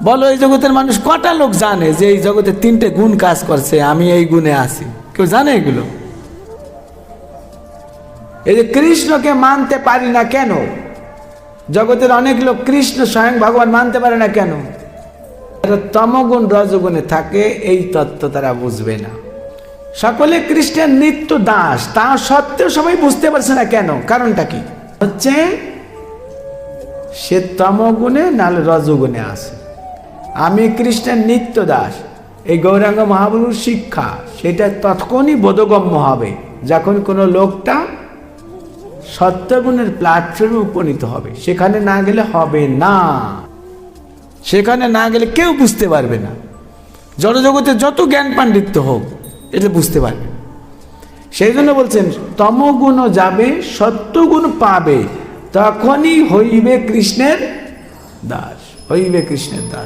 বলো এই জগতের মানুষ কটা লোক জানে যে এই জগতে তিনটে গুণ কাজ করছে, আমি এই গুণে আছি? কেউ জানে এগুলো? এই যে কৃষ্ণকে মানতে পারি না কেন, জগতের অনেক লোক কৃষ্ণ স্বয়ং ভগবান মানতে পারে না কেন? তমগুণ রজগুণে থাকে, এই তত্ত্ব তারা বুঝবে না। সকলে কৃষ্ণের নিত্য দাস, তা সত্ত্বেও সবাই বুঝতে পারছে না কেন? কারণটা কি হচ্ছে? সে তমগুণে নাহলে রজগুণে আছে। আমি কৃষ্ণের নিত্য দাস, এই গৌরাঙ্গ মহাপ্রভুর শিক্ষা, সেটা তৎক্ষণই বোধগম্য হবে যখন কোনো লোকটা সত্যগুণের প্ল্যাটফর্মে উপনীত হবে। সেখানে না গেলে হবে না, সেখানে না গেলে কেউ বুঝতে পারবে না। জড়জগতে যত জ্ঞান পাণ্ডিত্য হোক, এটা বুঝতে পারবে। সেই জন্য বলছেন তমগুণ যাবে, সত্যগুণ পাবে, তখনই হইবে কৃষ্ণের দাস, হইবে কৃষ্ণের দাস।